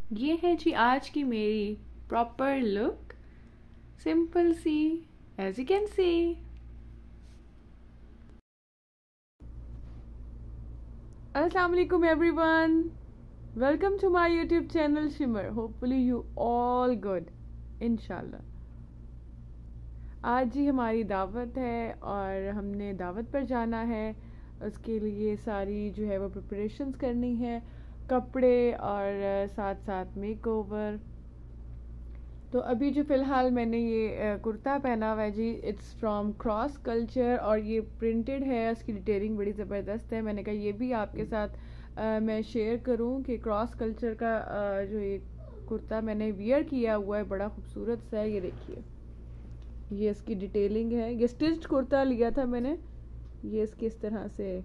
ये है जी आज की मेरी प्रॉपर लुक, सिंपल सी, एज यू कैन सी। अस्सलाम वालेकुम everyone, welcome to my YouTube channel shimmer. Hopefully you all good, इंशाल्लाह। आज ही हमारी दावत है और हमने दावत पर जाना है। उसके लिए सारी जो है वो प्रिपरेशंस करनी है, कपड़े और साथ साथ मेकओवर। तो अभी जो फ़िलहाल मैंने ये कुर्ता पहना हुआ है जी, इट्स फ्रॉम क्रॉस कल्चर और ये प्रिंटेड है। उसकी डिटेलिंग बड़ी ज़बरदस्त है। मैंने कहा ये भी आपके साथ मैं शेयर करूं कि क्रॉस कल्चर का जो ये कुर्ता मैंने वियर किया हुआ है बड़ा खूबसूरत सा है। ये देखिए, ये इसकी डिटेलिंग है। ये स्टिच्ड कुर्ता लिया था मैंने। ये इसकी इस तरह से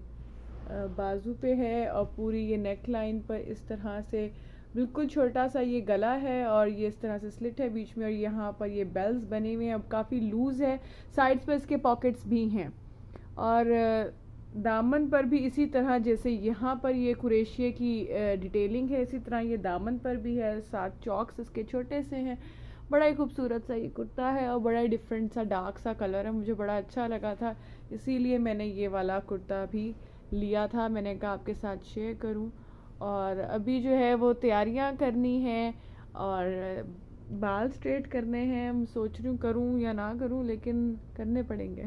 बाजू पे है और पूरी ये नेक लाइन पर इस तरह से बिल्कुल छोटा सा ये गला है और ये इस तरह से स्लिट है बीच में और यहाँ पर ये बेल्स बने हुए हैं। अब काफ़ी लूज़ है, साइड्स पर इसके पॉकेट्स भी हैं और दामन पर भी इसी तरह जैसे यहाँ पर ये कुरेशिये की डिटेलिंग है, इसी तरह ये दामन पर भी है। साथ चॉक्स इसके छोटे से हैं। बड़ा ही खूबसूरत सा ये कुर्ता है और बड़ा ही डिफरेंट सा डार्क सा कलर है। मुझे बड़ा अच्छा लगा था, इसीलिए मैंने ये वाला कुर्ता भी लिया था। मैंने कहा आपके साथ शेयर करूं। और अभी जो है वो तैयारियां करनी है और बाल स्ट्रेट करने हैं। मैं सोच रही हूँ करूँ या ना करूँ, लेकिन करने पड़ेंगे।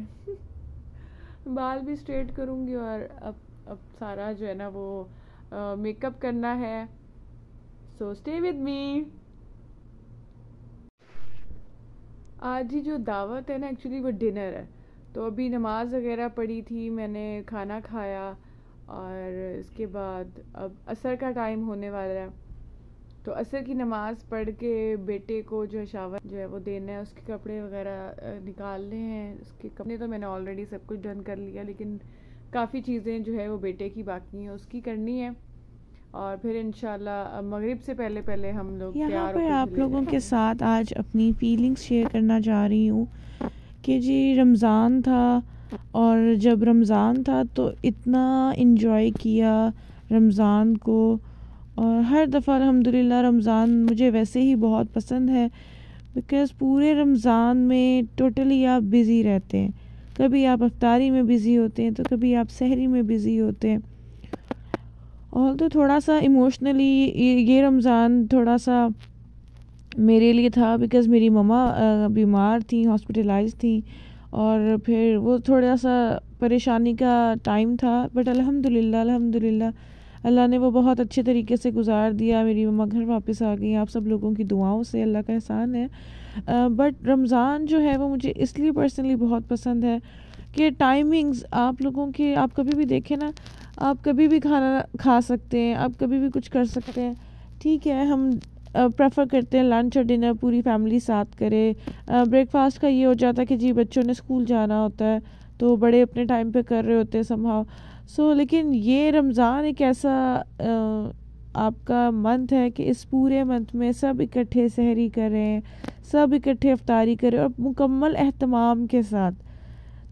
बाल भी स्ट्रेट करूँगी और अब सारा जो है ना वो मेकअप करना है। So stay with me. आज ही जो दावत है ना, एक्चुअली वो डिनर है। तो अभी नमाज वगैरह पढ़ी थी, मैंने खाना खाया और इसके बाद अब असर का टाइम होने वाला है। तो असर की नमाज पढ़ के बेटे को जो है शावर जो है वो देना है, उसके कपड़े वगैरह निकालने हैं। उसके कपड़े तो मैंने ऑलरेडी सब कुछ डन कर लिया, लेकिन काफ़ी चीज़ें जो है वो बेटे की बाकी हैं, उसकी करनी है। और फिर इंशाल्लाह मगरिब से पहले पहले हम लोग यहाँ तैयार पर होकर आप चले लोगों के जाएंगे। साथ आज अपनी फीलिंग्स शेयर करना चाह रही हूँ कि जी रमज़ान था और जब रमज़ान था तो इतना इन्जॉय किया रमज़ान को। और हर दफ़ा अल्हम्दुलिल्लाह रमज़ान मुझे वैसे ही बहुत पसंद है, बिकॉज़ पूरे रमज़ान में टोटली आप बिज़ी रहते हैं। कभी आप इफ्तारी में बिज़ी होते हैं तो कभी आप सहरी में बिज़ी होते हैं। और तो थोड़ा सा इमोशनली ये रमज़ान थोड़ा सा मेरे लिए था, बिकॉज़ मेरी मम्मा बीमार थी, हॉस्पिटलाइज थी और फिर वो थोड़ा सा परेशानी का टाइम था। बट अल्हम्दुलिल्लाह अल्लाह ने वो बहुत अच्छे तरीके से गुजार दिया। मेरी मम्मा घर वापस आ गई, आप सब लोगों की दुआओं से, अल्लाह का एहसान है। बट रमज़ान जो है वो मुझे इसलिए पर्सनली बहुत पसंद है कि टाइमिंग्स आप लोगों के, आप कभी भी देखें ना, आप कभी भी खाना खा सकते हैं, आप कभी भी कुछ कर सकते हैं। ठीक है, हम प्रेफर करते हैं लंच और डिनर पूरी फैमिली साथ करे। ब्रेकफास्ट का ये हो जाता है कि जी बच्चों ने स्कूल जाना होता है तो बड़े अपने टाइम पे कर रहे होते हैं समहाउ। सो लेकिन ये रमज़ान एक ऐसा आपका मंथ है कि इस पूरे मंथ में सब इकट्ठे सहरी कर रहे हैं, सब इकट्ठे इफ्तारी कर रहे हैं और मुकम्मल एहतमाम के साथ।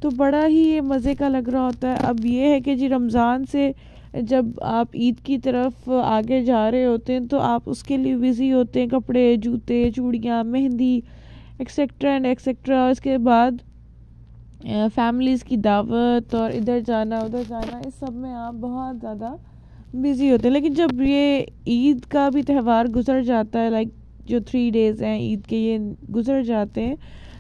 तो बड़ा ही ये मज़े का लग रहा होता है। अब ये है कि जी रमज़ान से जब आप ईद की तरफ आगे जा रहे होते हैं तो आप उसके लिए बिज़ी होते हैं, कपड़े, जूते, चूड़ियाँ, मेहंदी, एक्सेट्रा एंड एक्सेट्रा। इसके बाद फैमिलीज़ की दावत और इधर जाना उधर जाना, इस सब में आप बहुत ज़्यादा बिज़ी होते हैं। लेकिन जब ये ईद का भी त्यौहार गुजर जाता है, लाइक जो 3 डेज़ हैं ईद के, ये गुजर जाते हैं,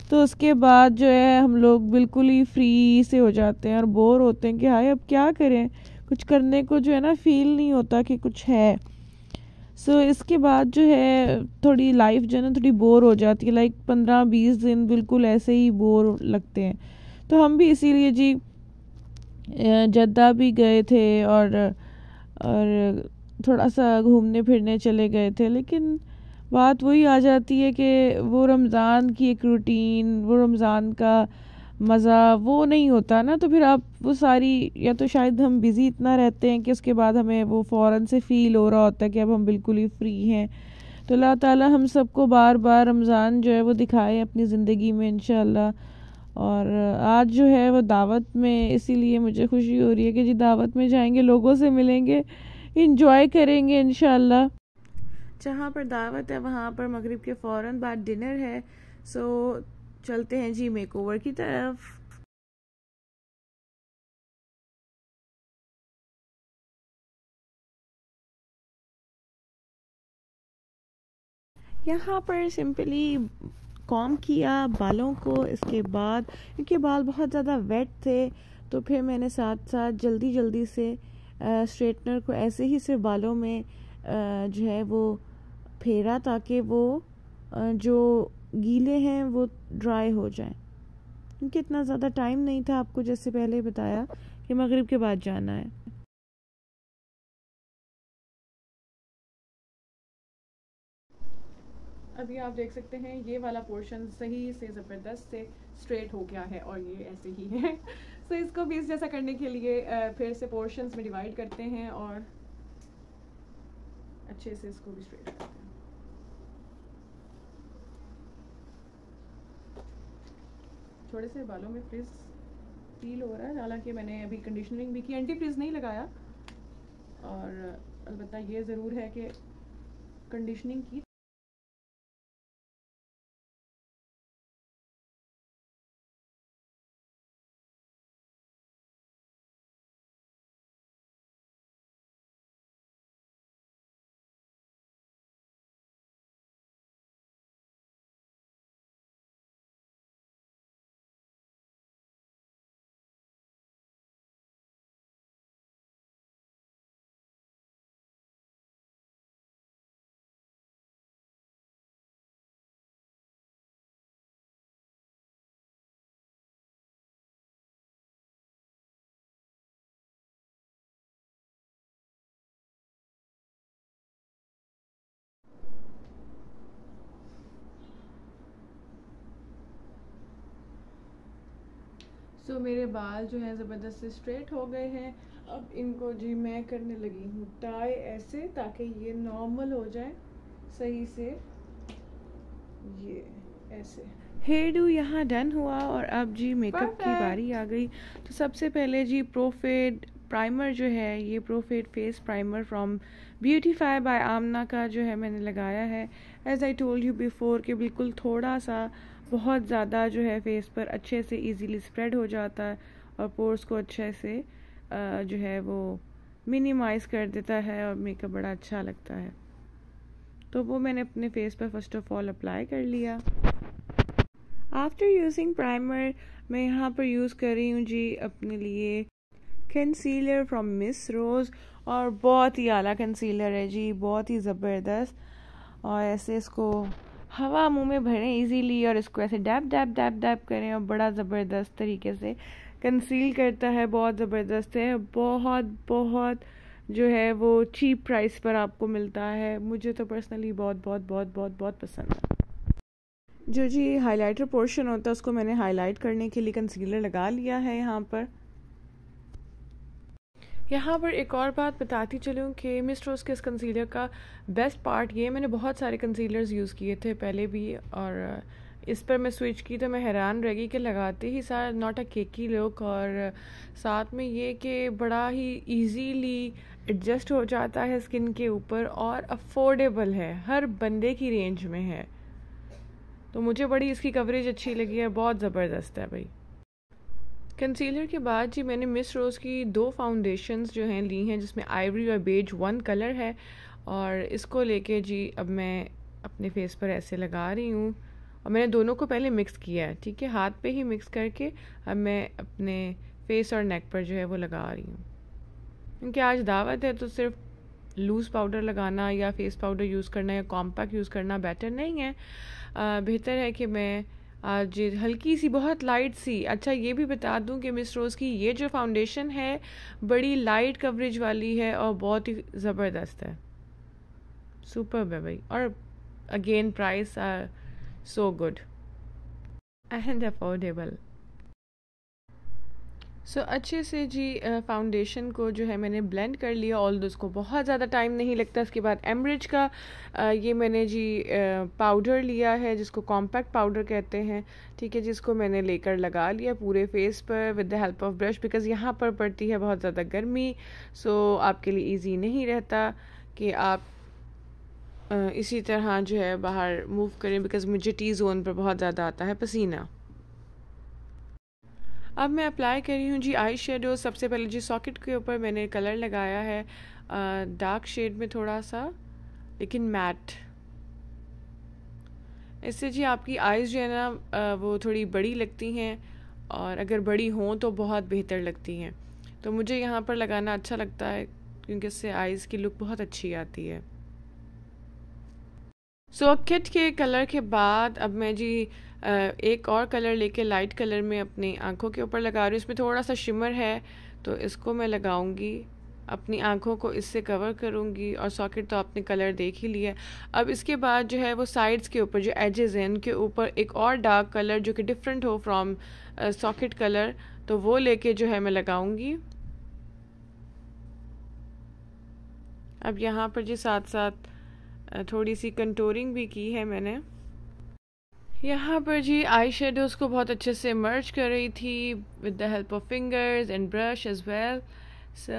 तो उसके बाद जो है हम लोग बिल्कुल ही फ्री से हो जाते हैं और बोर होते हैं कि हाय अब क्या करें, कुछ करने को जो है ना फ़ील नहीं होता कि कुछ है। सो इसके बाद जो है थोड़ी लाइफ जो है ना थोड़ी बोर हो जाती है, लाइक 15-20 दिन बिल्कुल ऐसे ही बोर लगते हैं। तो हम भी इसीलिए जी जद्दा भी गए थे और थोड़ा सा घूमने फिरने चले गए थे। लेकिन बात वही आ जाती है कि वो रमज़ान की एक रूटीन, वो रमज़ान का मज़ा वो नहीं होता ना। तो फिर आप वो सारी, या तो शायद हम बिज़ी इतना रहते हैं कि उसके बाद हमें वो फ़ौरन से फ़ील हो रहा होता है कि अब हम बिल्कुल ही फ्री हैं। तो अल्लाह ताला हम सबको बार बार रमज़ान जो है वो दिखाए अपनी ज़िंदगी में इंशाअल्लाह। और आज जो है वो दावत में, इसीलिए मुझे खुशी हो रही है कि जी दावत में जाएंगे, लोगों से मिलेंगे, इंजॉय करेंगे इंशाअल्लाह। जहाँ पर दावत है वहाँ पर मगरिब के फ़ौरन बाद डिनर है। सो चलते हैं जी मेकओवर की तरफ। यहाँ पर सिंपली कॉम किया बालों को। इसके बाद क्योंकि बाल बहुत ज़्यादा वेट थे तो फिर मैंने साथ साथ जल्दी जल्दी से स्ट्रेटनर को ऐसे ही सिर्फ बालों में जो है वो फेरा ताकि वो जो गीले हैं वो ड्राई हो जाएं, क्योंकि इतना ज़्यादा टाइम नहीं था, आपको जैसे पहले बताया कि मगरिब के बाद जाना है। अभी आप देख सकते हैं ये वाला पोर्शन सही से ज़बरदस्त से स्ट्रेट हो गया है और ये ऐसे ही है। सो इसको भी इस जैसा करने के लिए फिर से पोर्शंस में डिवाइड करते हैं और अच्छे से इसको भी स्ट्रेट करते हैं। थोड़े से बालों में फ्रिज फील हो रहा है, हालांकि मैंने अभी कंडीशनिंग भी की, एंटी फ्रिज नहीं लगाया। और अलबत्ता ये ज़रूर है कि कंडीशनिंग की। सो मेरे बाल जो हैं ज़बरदस्त से स्ट्रेट हो गए हैं। अब इनको जी मैं करने लगी हूँ टाई ऐसे ताकि ये नॉर्मल हो जाए सही से, ये ऐसे। हेयर डू यहाँ डन हुआ और अब जी मेकअप की बारी आ गई। तो सबसे पहले जी प्रोफेड प्राइमर जो है, ये profade face primer from beautify by Amna का जो है मैंने लगाया है। As I told you before कि बिल्कुल थोड़ा सा, बहुत ज़्यादा जो है फेस पर अच्छे से इजीली स्प्रेड हो जाता है और पोर्स को अच्छे से जो है वो मिनिमाइज़ कर देता है और मेकअप बड़ा अच्छा लगता है। तो वो मैंने अपने फेस पर फर्स्ट ऑफ ऑल अप्लाई कर लिया। आफ्टर यूजिंग प्राइमर मैं यहाँ पर यूज़ कर रही हूँ जी अपने लिए कंसीलर फ्रॉम मिस रोज़, और बहुत ही आला कंसीलर है जी, बहुत ही ज़बरदस्त। और ऐसे इसको हवा मुंह में भरें इजीली और इसको ऐसे डैब डैब डैब डैब करें और बड़ा ज़बरदस्त तरीके से कंसील करता है। बहुत ज़बरदस्त है, बहुत बहुत जो है वो चीप प्राइस पर आपको मिलता है। मुझे तो पर्सनली बहुत बहुत बहुत बहुत बहुत पसंद है। जो जी हाइलाइटर पोर्शन होता है उसको मैंने हाईलाइट करने के लिए कंसीलर लगा लिया है यहाँ पर। यहाँ पर एक और बात बताती चलूँ कि मिस रोज़ के इस कंसीलर का बेस्ट पार्ट ये, मैंने बहुत सारे कंसीलर्स यूज़ किए थे पहले भी और इस पर मैं स्विच की तो मैं हैरान रह गई कि लगाते ही सारा नॉट अ केकी लुक, और साथ में ये कि बड़ा ही इजीली एडजस्ट हो जाता है स्किन के ऊपर और अफोर्डेबल है, हर बंदे की रेंज में है। तो मुझे बड़ी इसकी कवरेज अच्छी लगी है, बहुत ज़बरदस्त है भाई। कंसीलर के बाद जी मैंने मिस रोज़ की 2 फाउंडेशंस जो हैं ली हैं, जिसमें आइवरी और बेज 1 कलर है, और इसको लेके जी अब मैं अपने फेस पर ऐसे लगा रही हूँ। और मैंने दोनों को पहले मिक्स किया है, ठीक है, हाथ पे ही मिक्स करके अब मैं अपने फेस और नेक पर जो है वो लगा रही हूँ। क्योंकि आज दावत है तो सिर्फ लूज़ पाउडर लगाना या फेस पाउडर यूज़ करना या कॉम्पैक्ट यूज़ करना बेटर नहीं है। बेहतर है कि मैं आज हल्की सी, बहुत लाइट सी। अच्छा ये भी बता दूं कि मिस रोज़ की ये जो फाउंडेशन है बड़ी लाइट कवरेज वाली है और बहुत ही ज़बरदस्त है, सुपर्ब है भाई। और again price are so good and affordable. So अच्छे से जी फाउंडेशन को जो है मैंने ब्लेंड कर लिया, ऑल्दो उसको बहुत ज़्यादा टाइम नहीं लगता। उसके बाद एम्ब्रिज का ये मैंने जी पाउडर लिया है जिसको कॉम्पैक्ट पाउडर कहते हैं, ठीक है, जिसको मैंने लेकर लगा लिया पूरे फेस पर with the help of brush, because यहाँ पर पड़ती है बहुत ज़्यादा गर्मी। सो आपके लिए ईजी नहीं रहता कि आप इसी तरह जो है बाहर मूव करें, बिकॉज़ मुझे टी जोन पर बहुत ज़्यादा आता है पसीना। अब मैं अप्लाई कर रही हूँ जी आई शेडो। सबसे पहले जी सॉकेट के ऊपर मैंने कलर लगाया है डार्क शेड में थोड़ा सा, लेकिन मैट। इससे जी आपकी आईज़ जो है ना वो थोड़ी बड़ी लगती हैं, और अगर बड़ी हों तो बहुत बेहतर लगती हैं। तो मुझे यहाँ पर लगाना अच्छा लगता है क्योंकि इससे आईज़ की लुक बहुत अच्छी आती है। सो किट के कलर के बाद अब मैं जी एक और कलर लेके लाइट कलर में अपनी आंखों के ऊपर लगा रही हूँ। इसमें थोड़ा सा शिमर है तो इसको मैं लगाऊंगी, अपनी आंखों को इससे कवर करूंगी। और सॉकेट तो आपने कलर देख ही लिया। अब इसके बाद जो है वो साइड्स के ऊपर जो एजेस हैं उनके ऊपर एक और डार्क कलर जो कि डिफरेंट हो फ्रॉम सॉकेट कलर, तो वो लेके जो है मैं लगाऊंगी। अब यहाँ पर जी साथ साथ थोड़ी सी कंटूरिंग भी की है मैंने। यहाँ पर जी आई शेडोज़ को बहुत अच्छे से मर्ज कर रही थी with the help of fingers and brush as well. So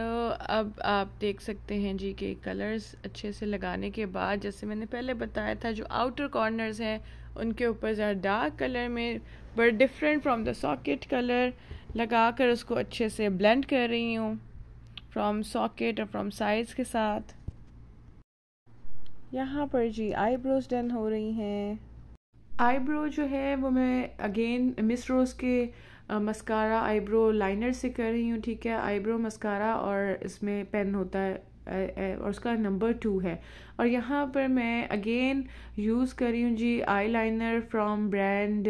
अब आप देख सकते हैं जी कि कलर्स अच्छे से लगाने के बाद, जैसे मैंने पहले बताया था, जो आउटर कॉर्नर्स हैं उनके ऊपर ज़रा डार्क कलर में but different from the socket colour लगा कर उसको अच्छे से ब्लेंड कर रही हूँ फ्रॉम सॉकेट और फ्रॉम साइड्स के साथ। यहाँ पर जी आईब्रोज डन हो रही हैं। आईब्रो जो है वो मैं अगेन मिस रोज़ के मस्कारा आईब्रो लाइनर से कर रही हूँ, ठीक है। आईब्रो मस्कारा और इसमें पेन होता है और उसका नंबर 2 है। और यहाँ पर मैं अगेन यूज़ कर रही हूँ जी eyeliner from brand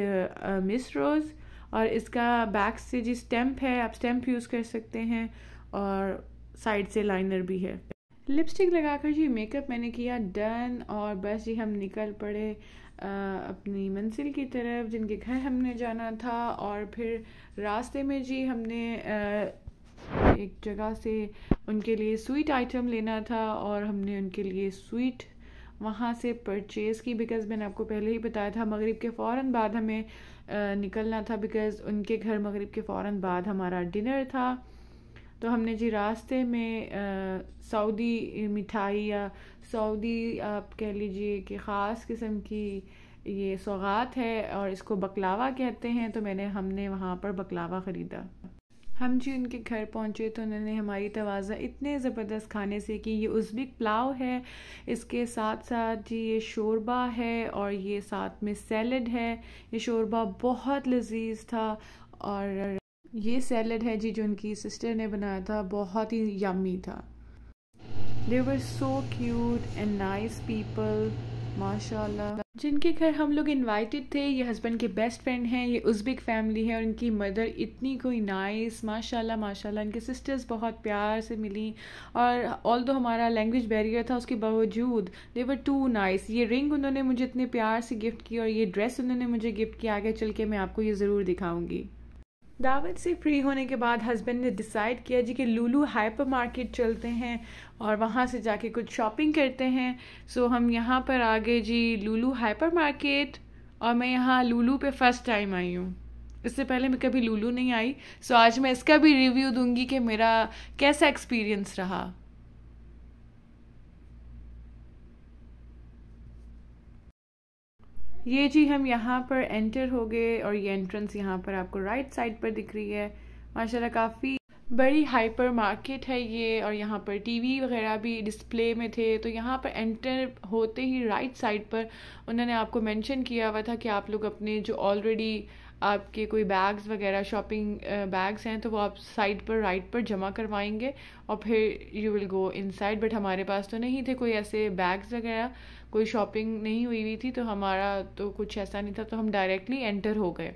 Miss Rose, और इसका बैक से जी स्टैम्प है, आप स्टैम्प यूज़ कर सकते हैं, और साइड से लाइनर भी है। लिपस्टिक लगाकर जी मेकअप मैंने किया डन, और बस जी हम निकल पड़े अपनी मंजिल की तरफ जिनके घर हमने जाना था। और फिर रास्ते में जी हमने एक जगह से उनके लिए स्वीट आइटम लेना था, और हमने उनके लिए स्वीट वहाँ से परचेज़ की, बिकॉज़ मैंने आपको पहले ही बताया था मगरिब के फ़ौरन बाद हमें निकलना था, बिकॉज़ उनके घर मगरिब के फ़ौरन बाद हमारा डिनर था। तो हमने जी रास्ते में सऊदी मिठाई या सऊदी आप कह लीजिए कि ख़ास किस्म की ये सौगात है, और इसको बकलावा कहते हैं। तो हमने वहाँ पर बकलावा ख़रीदा। हम जी उनके घर पहुँचे तो उन्होंने हमारी तवाज़ा इतने ज़बरदस्त खाने से कि ये उज़्बेक पुलाव है, इसके साथ साथ जी ये शोरबा है, और ये साथ में सैलड है। ये शोरबा बहुत लजीज था, और ये सैलड है जी जो उनकी सिस्टर ने बनाया था, बहुत ही यम्मी था। They were so cute and nice people माशाल्लाह। जिनके घर हम लोग इनवाइटेड थे ये हस्बैंड के बेस्ट फ्रेंड हैं, ये उज़्बेक फैमिली है, और इनकी मदर इतनी कोई नाइस माशाल्लाह माशाल्लाह। इनके सिस्टर्स बहुत प्यार से मिली, और ऑल दो हमारा लैंग्वेज बैरियर था उसके बावजूद दे वर टू नाइस। ये रिंग उन्होंने मुझे इतने प्यार से गिफ्ट की, और ये ड्रेस उन्होंने मुझे गिफ्ट किया। आगे चल के मैं आपको ये ज़रूर दिखाऊंगी। दावत से फ्री होने के बाद हस्बैंड ने डिसाइड किया जी कि लुलु हाइपर मार्केट चलते हैं और वहाँ से जाके कुछ शॉपिंग करते हैं। सो हम यहाँ पर आ गए जी लुलु हाइपर मार्केट, और मैं यहाँ लुलु पे फर्स्ट टाइम आई हूँ। इससे पहले मैं कभी लुलु नहीं आई। सो आज मैं इसका भी रिव्यू दूंगी कि मेरा कैसा एक्सपीरियंस रहा। ये जी हम यहाँ पर एंटर हो गए, और ये एंट्रेंस यहाँ पर आपको राइट साइड पर दिख रही है। माशाल्लाह काफ़ी बड़ी हाइपर मार्केट है ये, और यहाँ पर टीवी वगैरह भी डिस्प्ले में थे। तो यहाँ पर एंटर होते ही राइट साइड पर उन्होंने आपको मेंशन किया हुआ था कि आप लोग अपने जो ऑलरेडी आपके कोई बैग्स वगैरह शॉपिंग बैग्स हैं तो वो आप साइड पर राइट पर जमा करवाएंगे, और फिर you will go inside. But हमारे पास तो नहीं थे कोई ऐसे बैग्स वगैरह, कोई शॉपिंग नहीं हुई थी, तो हमारा तो कुछ ऐसा नहीं था, तो हम डायरेक्टली एंटर हो गए।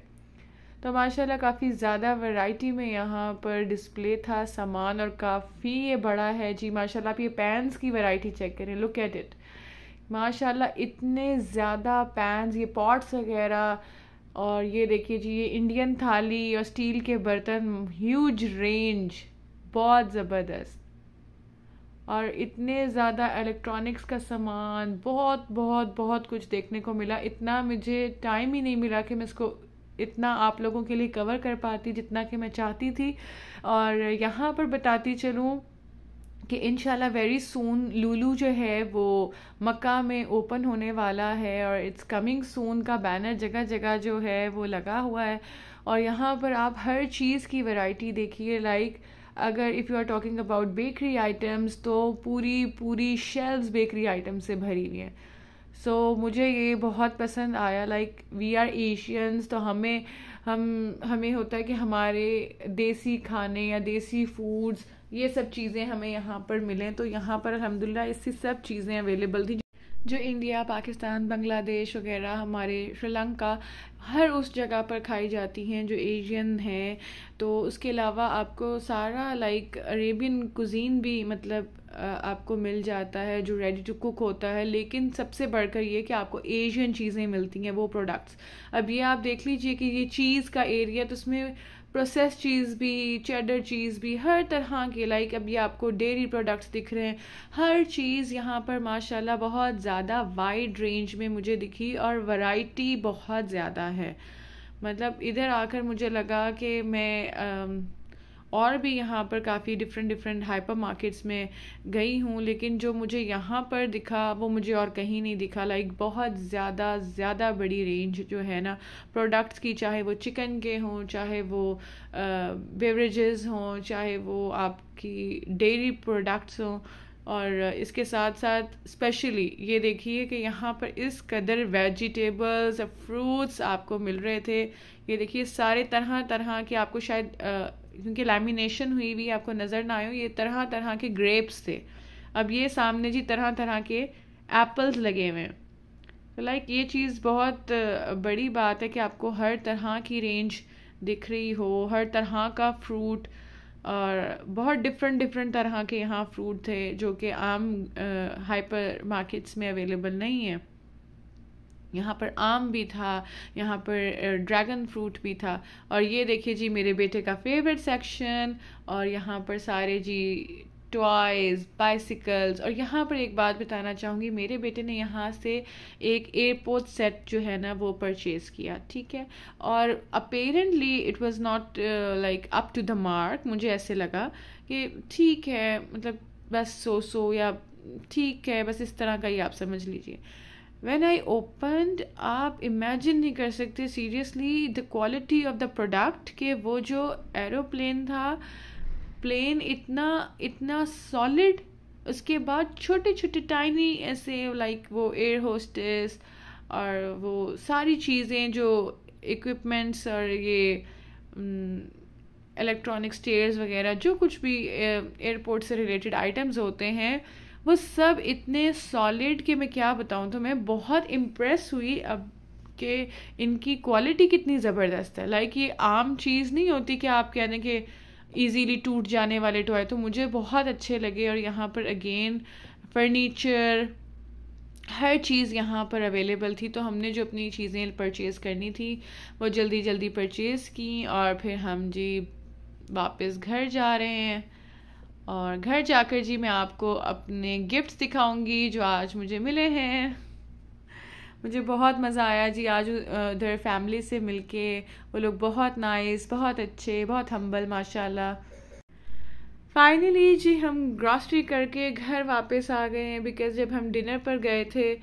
तो माशाल्लाह काफ़ी ज़्यादा वैरायटी में यहाँ पर डिस्प्ले था सामान, और काफ़ी ये बड़ा है जी माशाल्लाह। आप ये पैन्स की वैरायटी चेक करें, लुक एट इट माशाल्लाह, इतने ज़्यादा पैन्स, ये पॉट्स वगैरह, और ये देखिए जी ये इंडियन थाली और स्टील के बर्तन, ह्यूज रेंज, बहुत ज़बरदस्त। और इतने ज़्यादा इलेक्ट्रॉनिक्स का सामान, बहुत बहुत बहुत कुछ देखने को मिला। इतना मुझे टाइम ही नहीं मिला कि मैं इसको इतना आप लोगों के लिए कवर कर पाती जितना कि मैं चाहती थी। और यहाँ पर बताती चलूँ कि इंशाल्लाह वेरी सून लुलु जो है वो मक्का में ओपन होने वाला है और इट्स कमिंग सून का बैनर जगह जगह जो है वो लगा हुआ है। और यहाँ पर आप हर चीज़ की वैरायटी देखिए। लाइक अगर if you are talking about bakery items तो पूरी पूरी शेल्व्स बेकरी आइटम्स से भरी हुई हैं। सो मुझे ये बहुत पसंद आया। लाइक वी आर एशियंस, तो हमें होता है कि हमारे देसी खाने या देसी फूड्स ये सब चीज़ें हमें यहाँ पर मिलें। तो यहाँ पर अल्हम्दुलिल्लाह इसकी सब चीज़ें अवेलेबल थी जो इंडिया, पाकिस्तान, बांग्लादेश वगैरह, हमारे श्रीलंका, हर उस जगह पर खाई जाती हैं जो एशियन हैं। तो उसके अलावा आपको सारा लाइक अरेबियन कुजीन भी मतलब आपको मिल जाता है जो रेडी टू कुक होता है। लेकिन सबसे बढ़कर ये कि आपको एशियन चीज़ें मिलती हैं, वो प्रोडक्ट्स। अब ये आप देख लीजिए कि ये चीज़ का एरिया, तो उसमें प्रोसेस चीज़ भी, चेडर चीज़ भी, हर तरह के। लाइक अब ये आपको डेयरी प्रोडक्ट्स दिख रहे हैं, हर चीज़ यहाँ पर माशाल्लाह बहुत ज़्यादा वाइड रेंज में मुझे दिखी और वैरायटी बहुत ज़्यादा है। मतलब इधर आकर मुझे लगा कि मैं और भी यहाँ पर काफ़ी डिफरेंट हाइपर मार्केट्स में गई हूँ, लेकिन जो मुझे यहाँ पर दिखा वो मुझे और कहीं नहीं दिखा। लाइक बहुत ज़्यादा बड़ी रेंज जो है ना प्रोडक्ट्स की, चाहे वो चिकन के हों, चाहे वो बेवरेजेस हों, चाहे वो आपकी डेयरी प्रोडक्ट्स हों। और इसके साथ साथ स्पेशली ये देखिए कि यहाँ पर इस कदर वेजिटेबल्स और फ्रूट्स आपको मिल रहे थे। ये देखिए सारे तरह तरह के, आपको शायद क्योंकि लैमिनेशन हुई हुई आपको नज़र ना आए, ये तरह तरह के ग्रेप्स थे। अब ये सामने जी तरह तरह के एप्पल्स लगे हुए हैं। तो लाइक ये चीज़ बहुत बड़ी बात है कि आपको हर तरह की रेंज दिख रही हो, हर तरह का फ्रूट, और बहुत डिफरेंट तरह के यहाँ फ्रूट थे जो कि आम हाइपर मार्केट्स में अवेलेबल नहीं है। यहाँ पर आम भी था, यहाँ पर ड्रैगन फ्रूट भी था। और ये देखिए जी मेरे बेटे का फेवरेट सेक्शन, और यहाँ पर सारे जी टॉयज़, बाइसिकल्स। और यहाँ पर एक बात बताना चाहूँगी, मेरे बेटे ने यहाँ से एक एयरपोर्ट सेट जो है ना वो परचेज़ किया, ठीक है। और apparently it was not like up to the mark. मुझे ऐसे लगा कि ठीक है, मतलब बस सो या ठीक है, बस इस तरह का ही आप समझ लीजिए। When I opened, आप इमेजिन नहीं कर सकते seriously the quality of the product, के वो जो एरोप्लेन था, प्लेन इतना सॉलिड, उसके बाद छोटे छोटे टाइनी ऐसे लाइक वो एयर होस्टेस और वो सारी चीज़ें जो इक्विपमेंट्स और ये इलेक्ट्रॉनिक स्टेयर्स वगैरह जो कुछ भी एयरपोर्ट से रिलेटेड आइटम्स होते हैं, वो सब इतने सॉलिड कि मैं क्या बताऊं। तो मैं बहुत इम्प्रेस हुई अब कि इनकी क्वालिटी कितनी ज़बरदस्त है। लाइक ये आम चीज़ नहीं होती कि आप कह दें कि इजीली टूट जाने वाले टॉय। तो मुझे बहुत अच्छे लगे। और यहाँ पर अगेन फर्नीचर, हर चीज़ यहाँ पर अवेलेबल थी। तो हमने जो अपनी चीज़ें परचेज़ करनी थी वो जल्दी परचेज़ की, और फिर हम जी वापस घर जा रहे हैं। और घर जाकर जी मैं आपको अपने गिफ्ट्स दिखाऊंगी जो आज मुझे मिले हैं। मुझे बहुत मज़ा आया जी आज उधर फैमिली से मिलके। वो लोग बहुत नाइस, बहुत अच्छे, बहुत हम्बल माशाल्लाह। फाइनली जी हम ग्रॉसरी करके घर वापस आ गए हैं, बिकॉज जब हम डिनर पर गए थे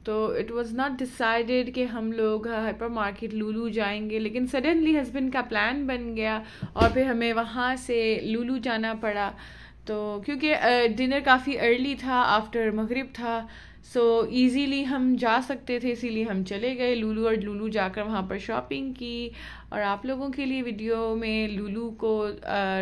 तो इट वाज नॉट डिसाइडेड कि हम लोग हाइपर मार्केट लुलु जाएंगे, लेकिन सडनली हस्बैंड का प्लान बन गया और फिर हमें वहाँ से लुलु जाना पड़ा। तो क्योंकि डिनर काफ़ी अर्ली था, आफ्टर मगरिब था, सो इजीली हम जा सकते थे, इसीलिए हम चले गए लुलु। और लुलु जाकर वहाँ पर शॉपिंग की और आप लोगों के लिए वीडियो में लुलु को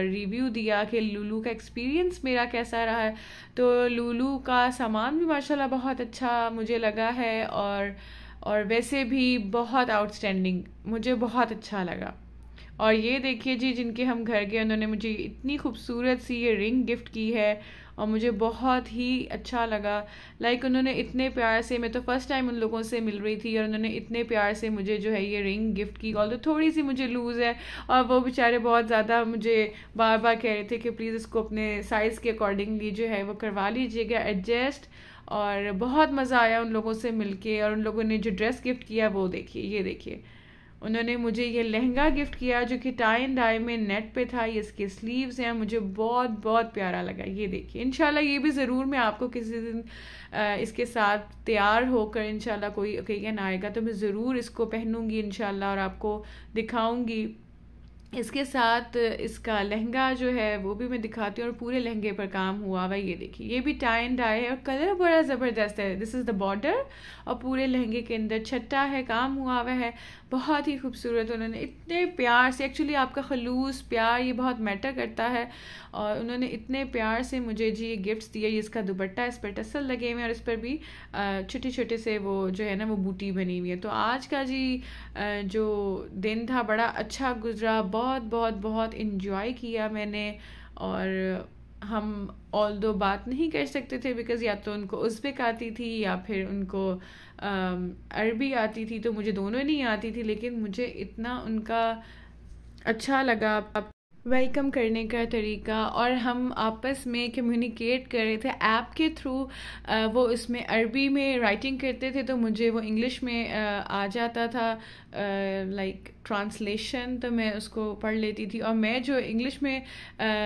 रिव्यू दिया कि लुलु का एक्सपीरियंस मेरा कैसा रहा है। तो लुलु का सामान भी माशाल्लाह बहुत अच्छा मुझे लगा है, और वैसे भी बहुत आउटस्टैंडिंग, मुझे बहुत अच्छा लगा। और ये देखिए जी जिनके हम घर गए उन्होंने मुझे इतनी खूबसूरत सी ये रिंग गिफ्ट की है और मुझे बहुत ही अच्छा लगा। लाइक उन्होंने इतने प्यार से, मैं तो फर्स्ट टाइम उन लोगों से मिल रही थी और उन्होंने इतने प्यार से मुझे जो है ये रिंग गिफ्ट की। ऑल्दो थोड़ी सी मुझे लूज़ है और वो बेचारे बहुत ज़्यादा मुझे बार बार कह रहे थे कि प्लीज़ इसको अपने साइज़ के अकॉर्डिंगली जो है वो करवा लीजिएगा एडजस्ट। और बहुत मज़ा आया उन लोगों से मिलके। और उन लोगों ने जो ड्रेस गिफ्ट किया वो देखिए, ये देखिए उन्होंने मुझे ये लहंगा गिफ्ट किया जो कि टाई एंड डाई में नेट पे था। ये इसके स्लीव्स हैं, मुझे बहुत बहुत प्यारा लगा। ये देखिए, इंशाल्लाह ये भी ज़रूर मैं आपको किसी दिन इसके साथ तैयार होकर इंशाल्लाह कोई ओकेजन आएगा तो मैं ज़रूर इसको पहनूंगी इंशाल्लाह और आपको दिखाऊंगी। इसके साथ इसका लहंगा जो है वो भी मैं दिखाती हूँ और पूरे लहंगे पर काम हुआ हुआ। ये देखिए, ये भी टाई एंड डाई है और कलर बड़ा ज़बरदस्त है। दिस इज़ द बॉर्डर और पूरे लहंगे के अंदर छट्टा है, काम हुआ हुआ है, बहुत ही खूबसूरत। उन्होंने इतने प्यार से, एक्चुअली आपका खलूस प्यार ये बहुत मैटर करता है, और उन्होंने इतने प्यार से मुझे जी ये गिफ्ट्स दिए। ये इसका दुपट्टा, इस पर टसल लगे हुए हैं और इस पर भी छोटे छोटे से वो जो है ना वो बूटी बनी हुई है। तो आज का जी जो दिन था बड़ा अच्छा गुजरा, बहुत बहुत बहुत इन्जॉय किया मैंने। और हम ऑल दो बात नहीं कर सकते थे बिकॉज़ या तो उनको उज़्बेक आती थी या फिर उनको अरबी आती थी, तो मुझे दोनों नहीं आती थी, लेकिन मुझे इतना उनका अच्छा लगा वेलकम करने का तरीका। और हम आपस में कम्युनिकेट कर रहे थे ऐप के थ्रू। वो इसमें अरबी में राइटिंग करते थे तो मुझे वो इंग्लिश में आ जाता था लाइक ट्रांसलेशन, तो मैं उसको पढ़ लेती थी, और मैं जो इंग्लिश में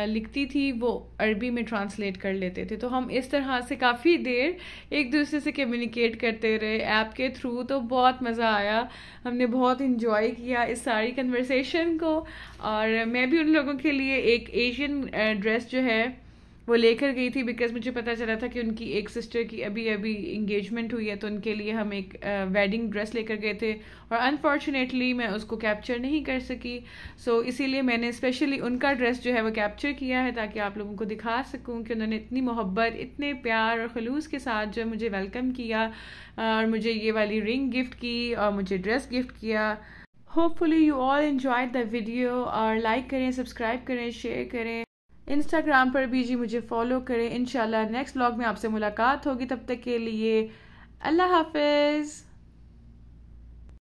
लिखती थी वो अरबी में ट्रांसलेट कर लेते थे। तो हम इस तरह से काफ़ी देर एक दूसरे से कम्युनिकेट करते रहे ऐप के थ्रू। तो बहुत मज़ा आया, हमने बहुत इन्जॉय किया इस सारी कन्वर्सेशन को। और मैं भी उन लोगों के लिए एक एशियन ड्रेस जो है वो लेकर गई थी बिकॉज मुझे पता चला था कि उनकी एक सिस्टर की अभी अभी इंगेजमेंट हुई है, तो उनके लिए हम एक वेडिंग ड्रेस लेकर गए थे और अनफॉर्चुनेटली मैं उसको कैप्चर नहीं कर सकी। सो इसीलिए मैंने स्पेशली उनका ड्रेस जो है वो कैप्चर किया है ताकि आप लोगों को दिखा सकूं कि उन्होंने इतनी मोहब्बत, इतने प्यार और खलूस के साथ जो मुझे वेलकम किया और मुझे ये वाली रिंग गिफ्ट की और मुझे ड्रेस गिफ्ट किया। Hopefully you all enjoyed the video, और लाइक करें, सब्सक्राइब करें, शेयर करें, इंस्टाग्राम पर भी जी मुझे फॉलो करें। इंशाल्लाह नेक्स्ट व्लॉग में आपसे मुलाकात होगी, तब तक के लिए अल्लाह हाफिज़।